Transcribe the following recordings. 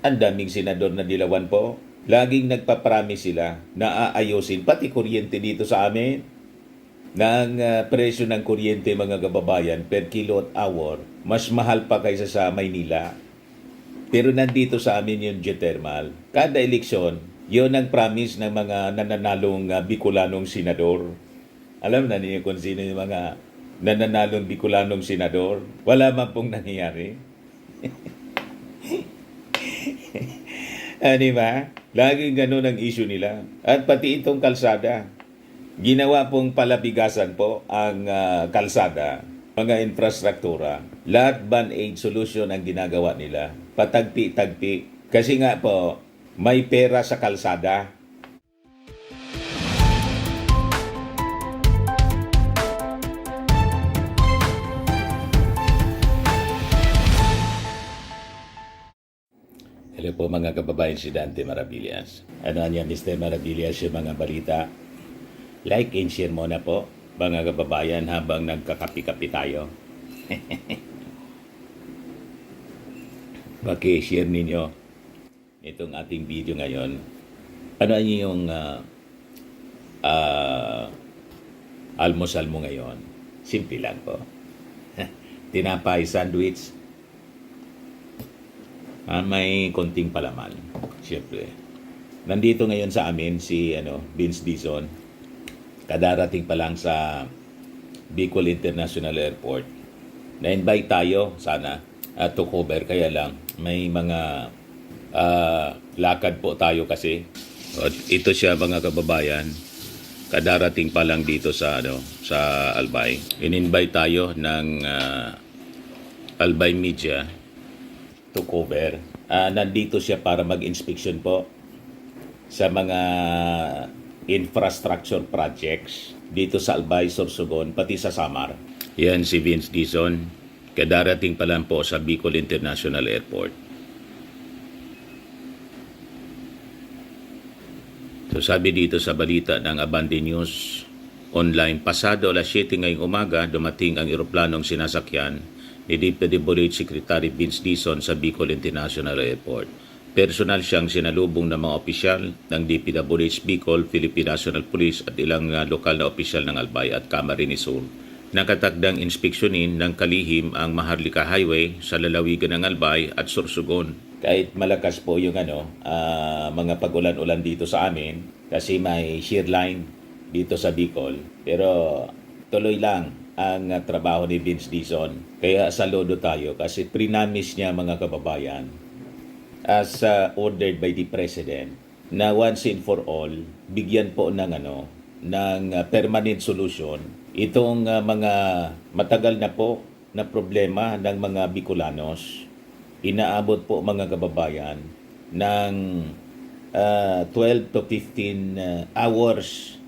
Ang daming senador na dilawan po. Laging nagpapromise sila na aayusin pati kuryente dito sa amin. Ng presyo ng kuryente mga kababayan per kilowatt hour, mas mahal pa kaysa sa Maynila. Pero nandito sa amin yung geothermal. Kada eleksyon, yun ang promise ng mga nananalong Bicolanong senador. Alam na niyo kung sino yung mga nananalong Bicolanong senador? Wala man pong nangyayari. Di ba? Laging ganun ang issue nila. At pati itong kalsada. Ginawa pong palabigasan po ang kalsada, mga infrastruktura. Lahat band-aid solution ang ginagawa nila. Patagpi-tagpi. Kasi nga po, may pera sa kalsada. Hello po mga kababayan, si Dante Maravillas. Ano niyan, Mr. Maravillas, yung mga balita. Like and share muna po, mga kababayan, habang nagkakapi-kapi tayo. Paki-share ninyo itong ating video ngayon. Ano yung almusal mo ngayon? Simple lang po. Tinapay, sandwich, may konting palaman. Siyempre. Nandito ngayon sa amin si Vince Dizon. Kadarating pa lang sa Bicol International Airport. Na-invite tayo sana to cover. Kaya lang may mga lakad po tayo kasi. Ito siya mga kababayan. Kadarating pa lang dito sa sa Albay. In-invite tayo ng Albay Media to cover. Nandito siya para mag-inspection po sa mga infrastructure projects dito sa Albay, Sorsogon, pati sa Samar. Yan si Vince Dizon. Kadarating pa lang po sa Bicol International Airport. So sabi dito sa balita ng Abante News Online, pasado alas 7 ngayong umaga, dumating ang eroplanong sinasakyan ni DPWH Secretary Vince Dizon sa Bicol International Airport. Personal siyang sinalubong ng mga opisyal ng DPWH Bicol, Philippine National Police at ilang lokal na opisyal ng Albay at Camarines Sur. Nakatakdang inspeksyonin ng kalihim ang Maharlika Highway sa lalawigan ng Albay at Sorsogon. Kahit malakas po yung mga pag-ulan-ulan dito sa amin kasi may shear line dito sa Bicol. Pero tuloy lang ang trabaho ni Vince Dizon. Kaya saludo tayo kasi prinamis niya mga kababayan as ordered by the President na once and for all, bigyan po ng permanent solution itong mga matagal na po na problema ng mga Bicolanos. Inaabot po mga kababayan ng 12 to 15 hours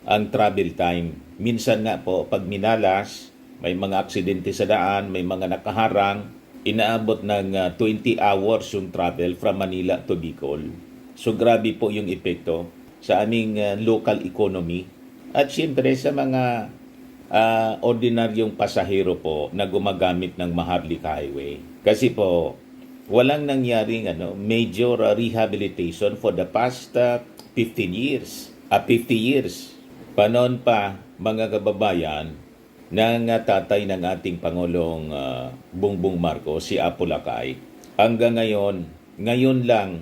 ang travel time. Minsan nga po, pag minalas, may mga aksidente sa daan, may mga nakaharang, inaabot ng 20 hours yung travel from Manila to Bicol. So grabe po yung epekto sa aming local economy at siyempre sa mga ordinaryong pasahero po na gumagamit ng Maharlika Highway. Kasi po, walang nangyaring major rehabilitation for the past 15 years. 50 years. Panon pa, mga kababayan, ng tatay ng ating Pangulong Bongbong Marcos, si Apo Lakay. Hanggang ngayon lang,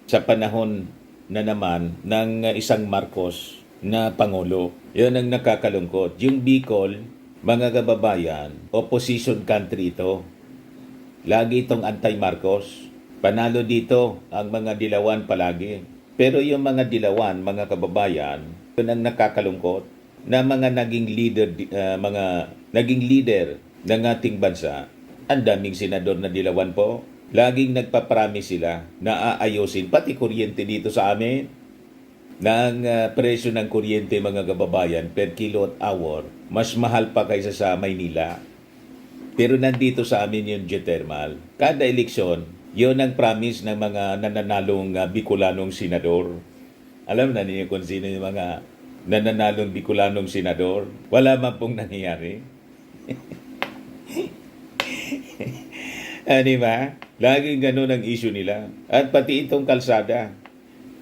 sa panahon na naman ng isang Marcos na Pangulo. Yun ang nakakalungkot. Yung Bicol, mga kababayan, opposition country ito. Lagi itong anti-Marcos. Panalo dito ang mga dilawan palagi. Pero yung mga dilawan, mga kababayan, yun ang nakakalungkot na mga naging leader ng ating bansa. Ang daming senador na dilawan po. Laging nagpapromise sila na aayusin pati kuryente dito sa amin. Ng presyo ng kuryente mga kababayan per kilowatt hour, mas mahal pa kaysa sa Maynila. Pero nandito sa amin yung geothermal. Kada eleksyon, yun ang promise ng mga nananalong Bicolanong senador. Alam na niyo kung sino yung mga nananalong Bicolanong senador? Wala man pong nangyayari. Di ba? Laging ganun ang issue nila. At pati itong kalsada.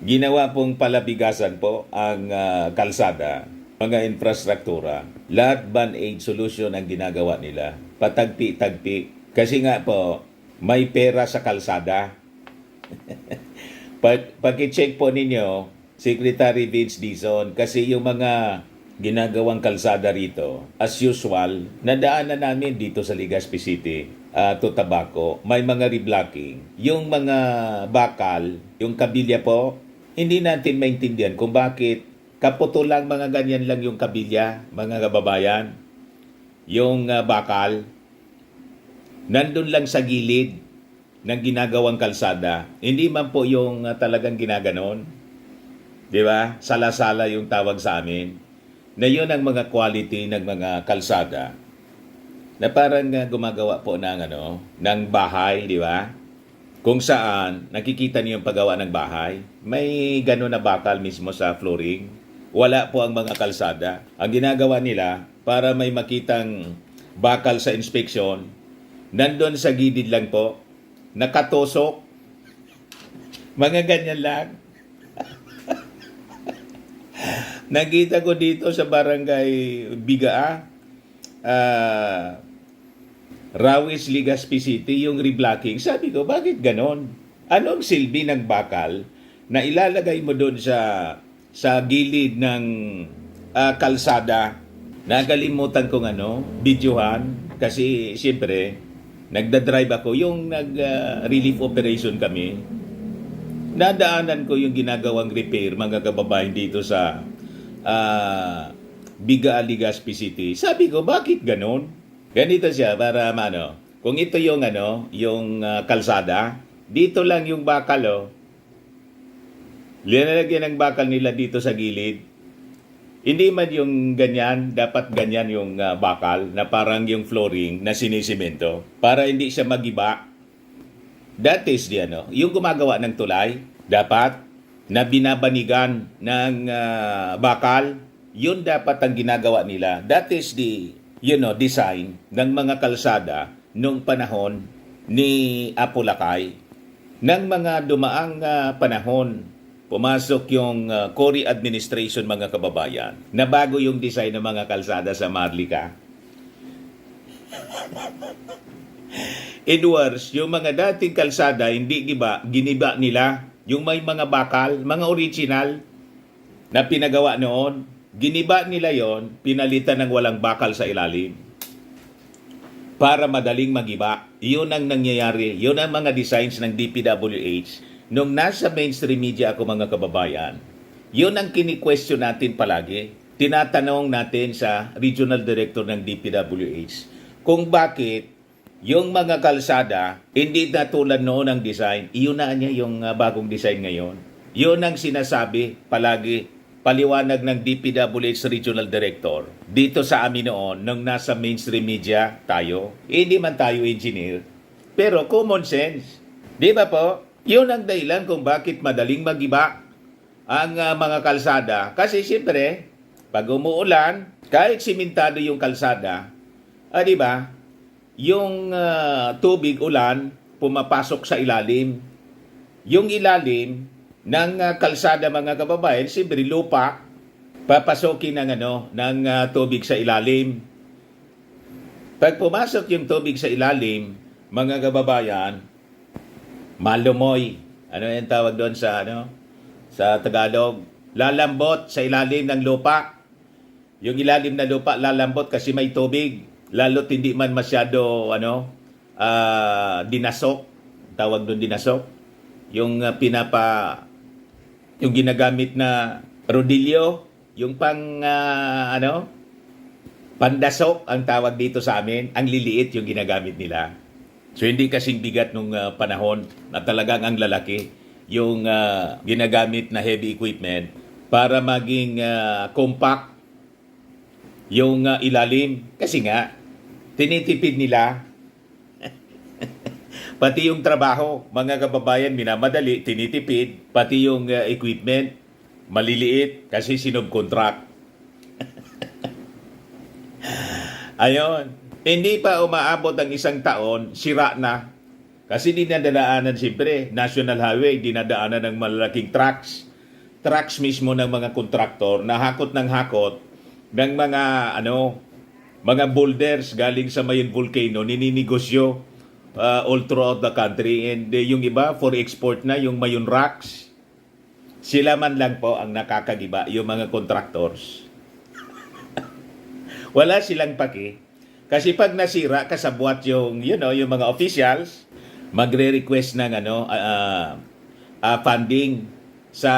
Ginawa pong palabigasan po ang kalsada, mga infrastruktura. Lahat band-aid solution ang ginagawa nila. Patagpi-tagpi. Kasi nga po, may pera sa kalsada. Pag-check po ninyo, Secretary Vince Dizon, kasi yung mga ginagawang kalsada rito, as usual, nadaanan namin dito sa Legazpi City, to Tabaco, may mga reblocking. Yung mga bakal, yung kabilya po, hindi natin maintindihan kung bakit kaputo lang mga ganyan lang yung kabilya, mga kababayan. Yung bakal, nandun lang sa gilid ng ginagawang kalsada. Hindi man po yung talagang ginaganon. Di ba? Sala-sala yung tawag sa amin. Na yun ang mga quality ng mga kalsada. Na parang gumagawa po ng bahay, di ba? Kung saan nakikita niyo yung paggawa ng bahay, may gano'n na bakal mismo sa flooring. Wala po ang mga kalsada. Ang ginagawa nila para may makitang bakal sa inspeksyon, nandun sa gilid lang po, nakatusok. Mga ganyan lang. Nakita ko dito sa barangay Bigaa, Rawis, Legazpi City, yung reblocking. Sabi ko, bakit ganon? Anong silbi ng bakal na ilalagay mo doon sa gilid ng kalsada? Nakalimutan kong videohan kasi siyempre nagda-drive ako, yung nag-relief operation kami. Nadaanan ko yung ginagawang repair, mga kababayan dito sa Bigaa, Legazpi City. Sabi ko, bakit ganon? Ganito siya para kung ito yung kalsada, dito lang yung bakal linalagyan ng bakal nila dito sa gilid. Hindi man yung ganyan, dapat ganyan yung bakal na parang yung flooring na sinisemento para hindi siya magiba. That is yung gumagawa ng tulay, dapat na binabanigan ng bakal, yun dapat ang ginagawa nila. That is the design ng mga kalsada nung panahon ni Apo Lakay. Nang mga dumaang panahon, pumasok yung Cory administration, mga kababayan, na bago yung design ng mga kalsada sa Marlica. In words, yung mga dating kalsada, hindi giniba nila. Yung may mga bakal, mga original na pinagawa noon, giniba nila yon, pinalitan ng walang bakal sa ilalim para madaling magiba. Yun ang nangyayari. Yun ang mga designs ng DPWH nung nasa mainstream media ako, mga kababayan. Yun ang kini-question natin palagi. Tinatanong natin sa regional director ng DPWH kung bakit yung mga kalsada hindi na tulad noon ang design. Iyon na niya yung bagong design ngayon. Yun ang sinasabi palagi, paliwanag ng DPWH Regional Director dito sa amin noon nung nasa mainstream media tayo. Hindi man tayo engineer, pero common sense. Di ba po? Yun ang dahilan kung bakit madaling magiba ang mga kalsada. Kasi siyempre, pag umuulan, kahit simentado yung kalsada, di ba? Yung tubig ulan pumapasok sa ilalim. Yung ilalim ng kalsada, mga kababayan, siyempre lupa, papasokin ng tubig sa ilalim. Pag pumasok yung tubig sa ilalim, mga kababayan, malumoy. Ano yung tawag doon sa Tagalog? Lalambot sa ilalim ng lupa. Yung ilalim ng lupa lalambot kasi may tubig. Lalo't hindi man masyado dinasok. Tawag doon dinasok. Yung yung ginagamit na rodilyo, yung pandasok ang tawag dito sa amin, ang liliit yung ginagamit nila. So hindi kasing bigat nung panahon na talagang ang lalaki yung ginagamit na heavy equipment para maging compact yung ilalim. Kasi nga, tinitipid nila. Pati yung trabaho, mga kababayan, minamadali, tinitipid. Pati yung equipment, maliliit kasi sinubcontract. Ayon. Hindi pa umaabot ang isang taon, sira na. Kasi dinadaanan siyempre, National Highway, dinadaanan ng malalaking trucks. Trucks mismo ng mga kontraktor na hakot ng hakot ng mga boulders galing sa Mayon Volcano, nininegosyo all throughout the country. And yung iba, for export na, yung Mayon Rocks. Sila man lang po ang nakakagiba, yung mga contractors. Wala silang paki. Kasi pag nasira, kasabwat yung mga officials, magre-request ng funding sa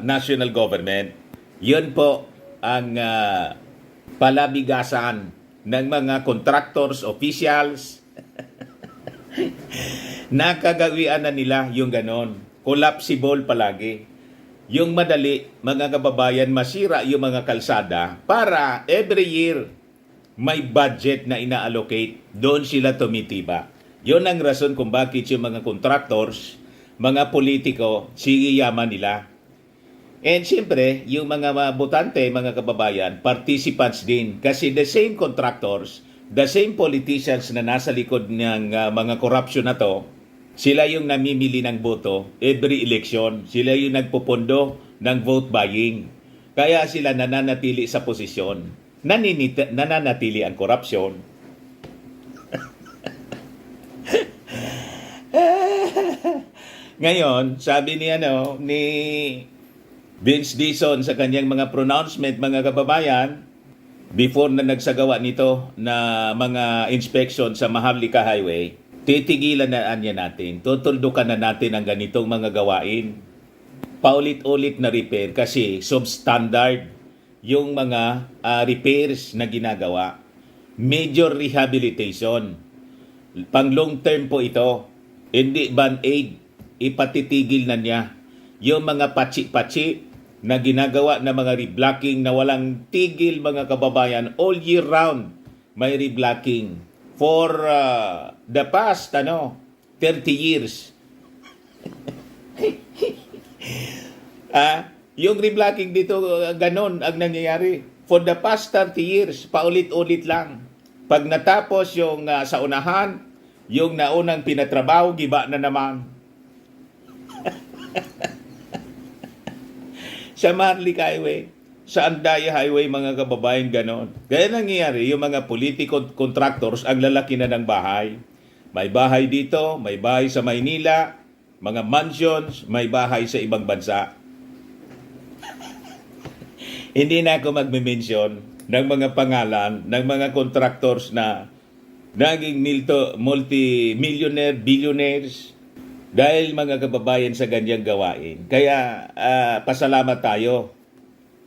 national government. Yun po ang palabigasan ng mga contractors, officials. Nakagawian na nila yung ganon. Collapsible palagi. Yung madali, mga kababayan, masira yung mga kalsada para every year may budget na ina-allocate. Doon sila tumitiba. Yun ang rason kung bakit yung mga contractors, mga politiko, yaman nila. And siyempre, yung mga botante, mga kababayan, participants din. Kasi the same contractors, the same politicians na nasa likod ng mga corruption na to, sila yung namimili ng boto every election. Sila yung nagpupundo ng vote buying. Kaya sila nananatili sa posisyon. Nananatili ang korupsyon. Ngayon, sabi ni Vince Dizon sa kanyang mga pronouncement, mga kababayan, before na nagsagawa nito na mga inspection sa Maharlika Highway, titigilan na niya natin, tutuldukan na natin ang ganitong mga gawain. Paulit-ulit na repair kasi substandard yung mga repairs na ginagawa. Major rehabilitation. Pang long term po ito. Hindi band-aid. Ipatitigil na niya yung mga patsi-patsi na ginagawa na mga reblocking na walang tigil, mga kababayan. All year round may reblocking. For the past 30 years. Yung reblocking dito, ganon ang nangyayari. For the past 30 years, paulit-ulit lang. Pag natapos yung sa unahan, yung naunang pinatrabaho, giba na naman. Sa Maharlika Highway, sa Andaya Highway, mga kababayan, ganon. Kaya nangyayari, yung mga political contractors, ang lalaki na ng bahay. May bahay dito, may bahay sa Maynila, mga mansions, may bahay sa ibang bansa. Hindi na ako magme-mention ng mga pangalan ng mga contractors na naging multi-millionaire, billionaires, dahil mga kababayan sa ganyang gawain. Kaya pasalamat tayo.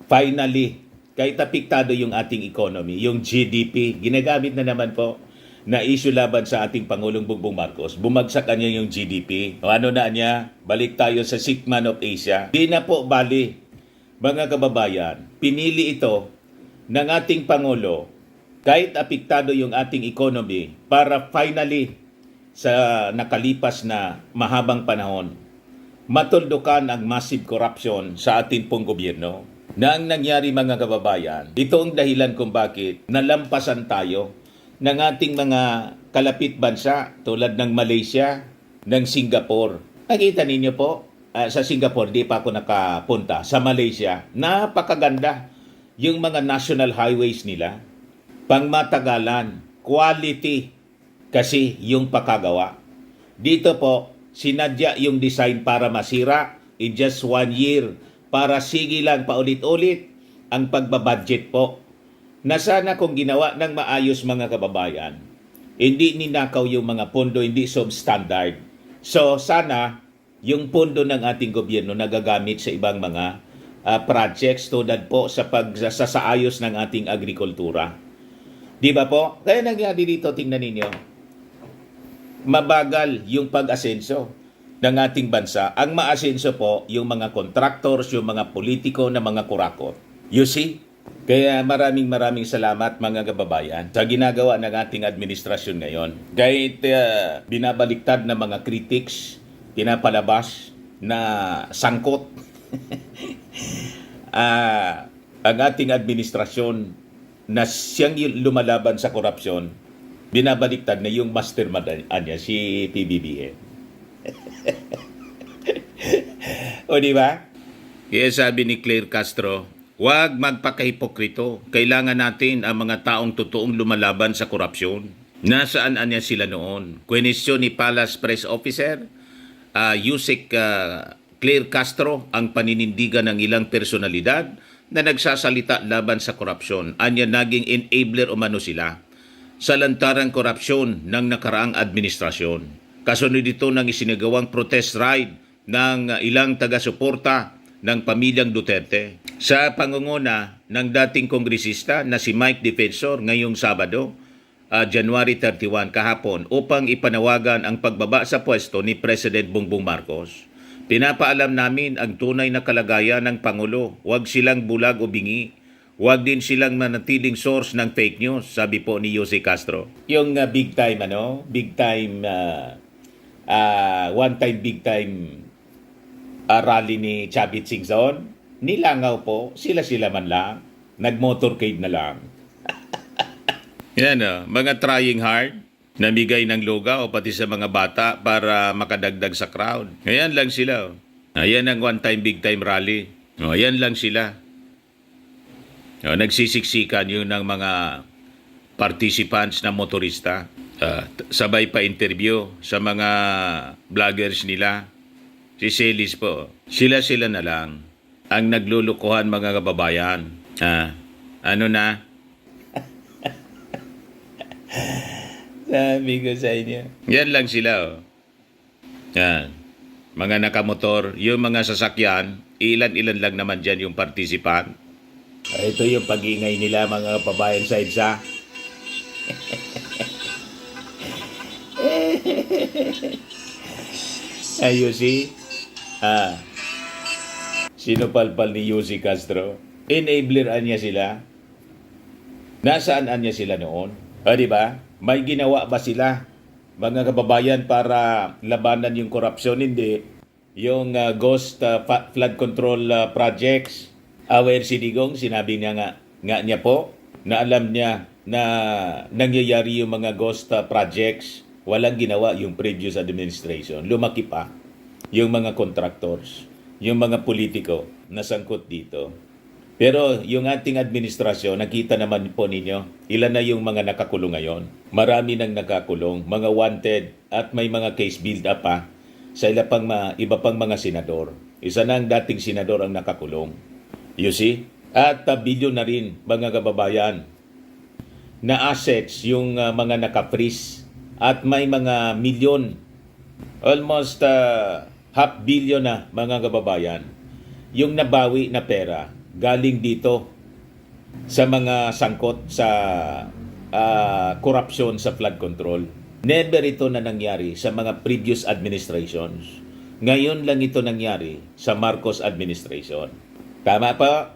Finally, kahit apektado yung ating economy, yung GDP, ginagamit na naman po na issue laban sa ating Pangulong Bongbong Marcos. Bumagsak kanya yung GDP. Ano na niya? Balik tayo sa sick man of Asia. Di na po bali, mga kababayan. Pinili ito ng ating Pangulo kahit apektado yung ating economy para finally sa nakalipas na mahabang panahon, matuldukan ang massive corruption sa ating pong gobyerno. Na ang nangyari, mga kababayan, ito ang dahilan kung bakit nalampasan tayo ng ating mga kalapit bansa tulad ng Malaysia, ng Singapore. Nakita ninyo po, sa Singapore, di pa ako nakapunta. Sa Malaysia, napakaganda yung mga national highways nila. Pangmatagalan, quality, kasi yung pakagawa. Dito po, sinadya yung design para masira in just 1 year. Para sige lang paulit-ulit ang pagbabudget po. Na sana kung ginawa ng maayos, mga kababayan, hindi ninakaw yung mga pondo, hindi substandard. So sana yung pondo ng ating gobyerno nagagamit sa ibang mga projects tulad po sa pagsasaayos ng ating agrikultura. Di ba po? Kaya nangyari dito, tingnan ninyo. Mabagal yung pag-asenso ng ating bansa. Ang maasenso po, yung mga contractors, yung mga politiko na mga kurakot. You see? Kaya maraming salamat, mga kababayan, sa ginagawa ng ating administrasyon ngayon. Kahit binabaliktad na mga critics, pinapalabas na sangkot ang ating administrasyon na siyang lumalaban sa korupsyon, Binabaliktad na yung mastermind niya, si PBBM. O di ba? Kaya sabi ni Claire Castro, huwag magpakahipokrito. Kailangan natin ang mga taong totoong lumalaban sa korupsyon. Nasaan anya sila noon? Kwenisyon ni Palace Press Officer, Yusek Claire Castro ang paninindigan ng ilang personalidad na nagsasalita laban sa korupsyon. Anya naging enabler umano sila sa lantarang korupsyon ng nakaraang administrasyon. Kasunod dito ng isinagawang protest ride ng ilang taga-suporta ng pamilyang Duterte sa pangunguna ng dating kongresista na si Mike Defensor ngayong Sabado, January 31 kahapon upang ipanawagan ang pagbaba sa pwesto ni President Bongbong Marcos. Pinapaalam namin ang tunay na kalagayan ng Pangulo. Huwag silang bulag o bingi. Huwag din silang manatiling source ng fake news, sabi po ni Jose Castro. Yung big time, one time big time rally ni Chavit Singzon, nilangaw po, sila-sila man lang, nag-motorcade na lang. Yan mga trying hard, namigay ng luga o pati sa mga bata para makadagdag sa crowd. Ayan lang sila. Ayan ang one time big time rally. Ayan lang sila. Nagsisiksikan yun ng mga participants na motorista. Sabay pa interview sa mga vloggers nila. Si Celis po. Sila na lang ang naglulukuhan mga kababayan. Ano na? Sabi ko sa inyo. Yan lang sila. Yan. Mga nakamotor, yung mga sasakyan, ilan-ilan lang naman dyan yung participant. Ito yung pag-ingay nila mga kababayan sa EDSA. You see? Sinupalpal ni Jose Castro. Enabler niya sila. Nasaan niya sila noon? Di ba? May ginawa ba sila, mga kababayan, para labanan yung korupsyon? Hindi. Yung ghost flood control projects. Aware si Digong, sinabi niya nga niya po na alam niya na nangyayari yung mga ghost projects. Walang ginawa yung previous administration. Lumaki pa yung mga contractors, yung mga politiko na sangkot dito. Pero yung ating administrasyon, nakita naman po ninyo, ilan na yung mga nakakulong ngayon. Marami nang nakakulong, mga wanted at may mga case build up pa sa iba pang mga senador. Isa na ang dating senador ang nakakulong. You see? At bilyon na rin, mga kababayan, na assets yung mga naka-freeze. At may mga milyon, almost half billion na, mga kababayan, yung nabawi na pera galing dito sa mga sangkot sa korupsyon sa flood control. Never ito na nangyari sa mga previous administrations. Ngayon lang ito nangyari sa Marcos administration. Tama po?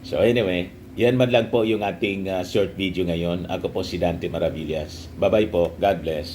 So anyway, yan man lang po yung ating short video ngayon. Ako po si Dante Maravillas. Bye-bye po. God bless.